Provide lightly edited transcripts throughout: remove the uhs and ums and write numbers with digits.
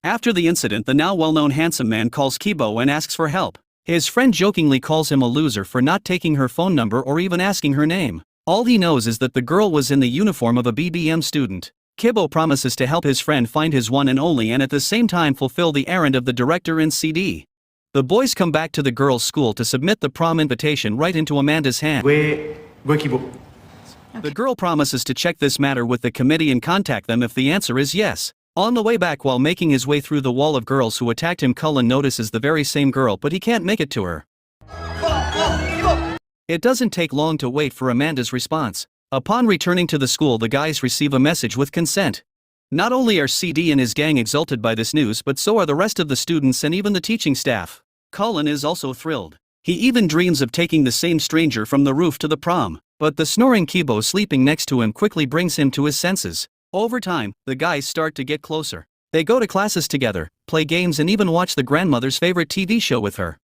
After the incident, the now well-known handsome man calls Kibo and asks for help. His friend jokingly calls him a loser for not taking her phone number or even asking her name. All he knows is that the girl was in the uniform of a BBM student. Kibo promises to help his friend find his one and only and at the same time fulfill the errand of the director in CD. The boys come back to the girls' school to submit the prom invitation right into Amanda's hand. Gue Kibo. The girl promises to check this matter with the committee and contact them if the answer is yes. On the way back, while making his way through the wall of girls who attacked him, Cullen notices the very same girl, but he can't make it to her. It doesn't take long to wait for Amanda's response. Upon returning to the school, the guys receive a message with consent. Not only are CD and his gang exulted by this news, but so are the rest of the students and even the teaching staff. Cullen is also thrilled. He even dreams of taking the same stranger from the roof to the prom, but the snoring Kibo sleeping next to him quickly brings him to his senses. Over time, the guys start to get closer. They go to classes together, play games and even watch the grandmother's favorite TV show with her.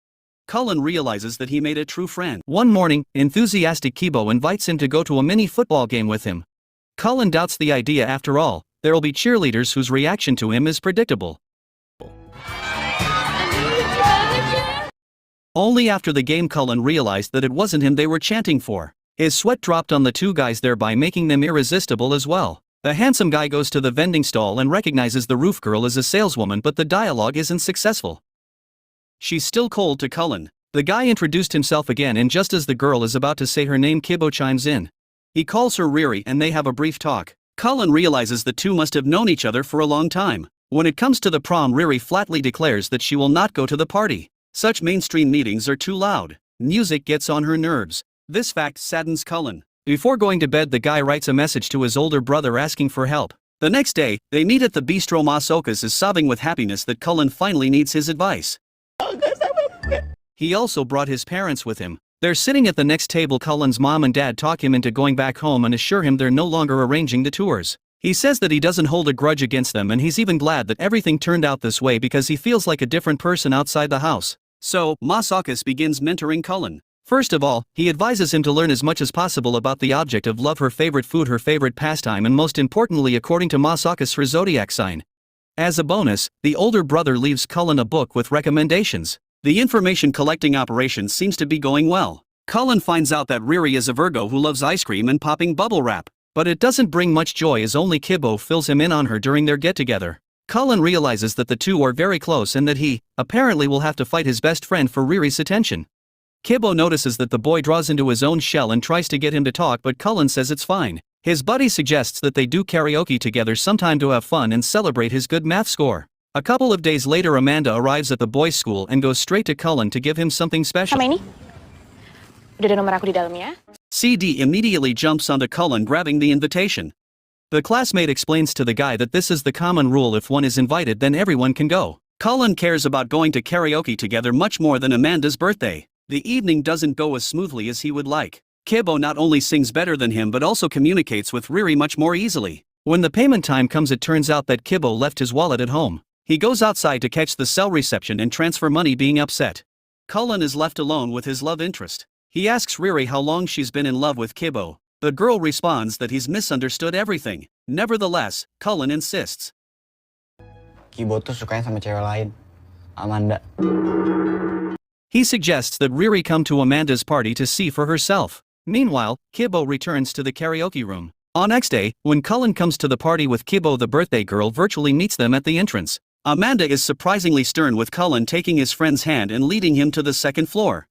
Cullen realizes that he made a true friend. One morning, enthusiastic Kibo invites him to go to a mini football game with him. Cullen doubts the idea. After all, there'll be cheerleaders whose reaction to him is predictable. Only after the game Cullen realized that it wasn't him they were chanting for. His sweat dropped on the two guys, thereby making them irresistible as well. The handsome guy goes to the vending stall and recognizes the roof girl as a saleswoman, but the dialogue isn't successful. She's still cold to Cullen. The guy introduced himself again, and just as the girl is about to say her name, Kibo chimes in. He calls her Riri and they have a brief talk. Cullen realizes the two must have known each other for a long time. When it comes to the prom, Riri flatly declares that she will not go to the party. Such mainstream meetings are too loud. Music gets on her nerves. This fact saddens Cullen. Before going to bed, the guy writes a message to his older brother asking for help. The next day, they meet at the bistro. Masokas is sobbing with happiness that Cullen finally needs his advice. He also brought his parents with him. They're sitting at the next table. Cullen's mom and dad talk him into going back home and assure him they're no longer arranging the tours. He says that he doesn't hold a grudge against them, and he's even glad that everything turned out this way because he feels like a different person outside the house. So, Masokas begins mentoring Cullen. First of all, he advises him to learn as much as possible about the object of love, her favorite food, her favorite pastime, and most importantly, according to Masokas, her zodiac sign. As a bonus, the older brother leaves Cullen a book with recommendations. The information collecting operation seems to be going well. Cullen finds out that Riri is a Virgo who loves ice cream and popping bubble wrap. But it doesn't bring much joy as only Kibo fills him in on her during their get-together. Cullen realizes that the two are very close and that he, apparently, will have to fight his best friend for Riri's attention. Kibo notices that the boy draws into his own shell and tries to get him to talk, but Cullen says it's fine. His buddy suggests that they do karaoke together sometime to have fun and celebrate his good math score. A couple of days later, Amanda arrives at the boys' school and goes straight to Cullen to give him something special. Sama ini? Udah ada nomor aku di dalamnya? CD immediately jumps onto Cullen, grabbing the invitation. The classmate explains to the guy that this is the common rule: if one is invited, then everyone can go. Cullen cares about going to karaoke together much more than Amanda's birthday. The evening doesn't go as smoothly as he would like. Kibo not only sings better than him but also communicates with Riri much more easily. When the payment time comes, it turns out that Kibo left his wallet at home. He goes outside to catch the cell reception and transfer money, being upset. Cullen is left alone with his love interest. He asks Riri how long she's been in love with Kibo. The girl responds that he's misunderstood everything. Nevertheless, Cullen insists. Kibo tuh sukanya sama cewek lain, Amanda. He suggests that Riri come to Amanda's party to see for herself. Meanwhile, Kibo returns to the karaoke room. On next day, when Cullen comes to the party with Kibo, the birthday girl virtually meets them at the entrance. Amanda is surprisingly stern, with Cullen taking his friend's hand and leading him to the second floor.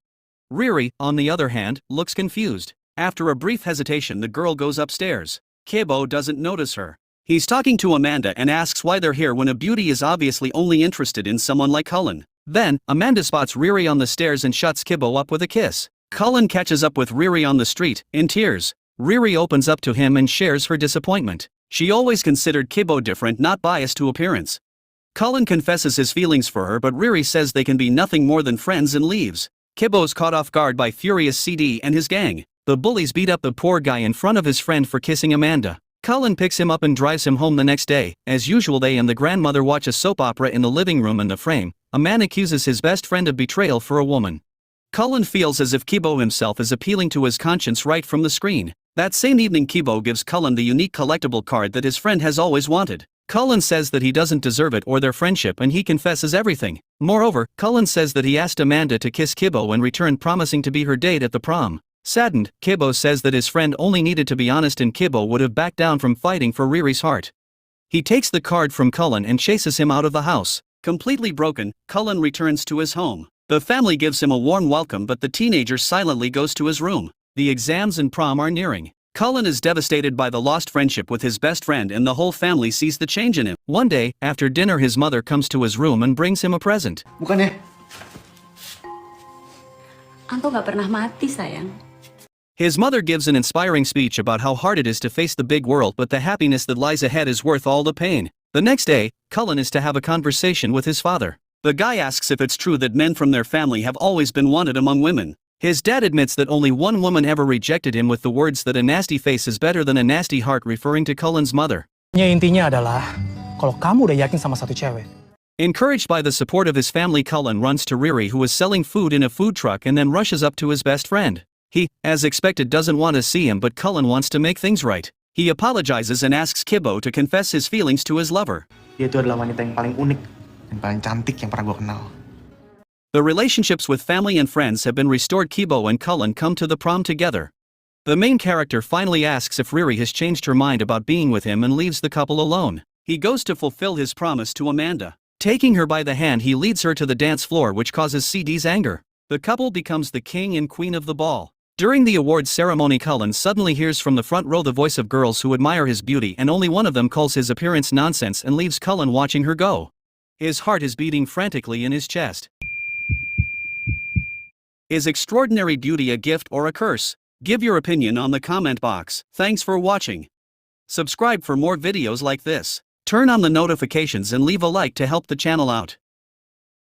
Riri, on the other hand, looks confused. After a brief hesitation, the girl goes upstairs. Kibo doesn't notice her. He's talking to Amanda and asks why they're here when a beauty is obviously only interested in someone like Cullen. Then, Amanda spots Riri on the stairs and shuts Kibo up with a kiss. Cullen catches up with Riri on the street, in tears. Riri opens up to him and shares her disappointment. She always considered Kibo different, not biased to appearance. Cullen confesses his feelings for her, but Riri says they can be nothing more than friends and leaves. Kibo's caught off guard by furious CD and his gang. The bullies beat up the poor guy in front of his friend for kissing Amanda. Cullen picks him up and drives him home the next day. As usual, they and the grandmother watch a soap opera in the living room. In the frame, a man accuses his best friend of betrayal for a woman. Cullen feels as if Kibo himself is appealing to his conscience right from the screen. That same evening, Kibo gives Cullen the unique collectible card that his friend has always wanted. Cullen says that he doesn't deserve it or their friendship and he confesses everything. Moreover, Cullen says that he asked Amanda to kiss Kibbo in return, promising to be her date at the prom. Saddened, Kibbo says that his friend only needed to be honest and Kibbo would have backed down from fighting for Riri's heart. He takes the card from Cullen and chases him out of the house. Completely broken, Cullen returns to his home. The family gives him a warm welcome, but the teenager silently goes to his room. The exams and prom are nearing. Cullen is devastated by the lost friendship with his best friend and the whole family sees the change in him. One day, after dinner, his mother comes to his room and brings him a present. Bukannya? Aku gak pernah mati, sayang. His mother gives an inspiring speech about how hard it is to face the big world, but the happiness that lies ahead is worth all the pain. The next day, Cullen is to have a conversation with his father. The guy asks if it's true that men from their family have always been wanted among women. His dad admits that only one woman ever rejected him with the words that a nasty face is better than a nasty heart, referring to Cullen's mother. Intinya adalah, kalau kamu udah yakin sama satu cewek. Encouraged by the support of his family, Cullen runs to Riri, who is selling food in a food truck, and then rushes up to his best friend. He, as expected, doesn't want to see him, but Cullen wants to make things right. He apologizes and asks Kibbo to confess his feelings to his lover. Dia itu adalah wanita yang paling unik dan paling cantik yang pernah gue kenal. The relationships with family and friends have been restored. Kibbo and Cullen come to the prom together. The main character finally asks if Riri has changed her mind about being with him and leaves the couple alone. He goes to fulfill his promise to Amanda. Taking her by the hand, he leads her to the dance floor, which causes CD's anger. The couple becomes the king and queen of the ball. During the awards ceremony, Cullen suddenly hears from the front row the voice of girls who admire his beauty, and only one of them calls his appearance nonsense and leaves Cullen watching her go. His heart is beating frantically in his chest. Is extraordinary beauty a gift or a curse? Give your opinion on the comment box. Thanks for watching. Subscribe for more videos like this. Turn on the notifications and leave a like to help the channel out.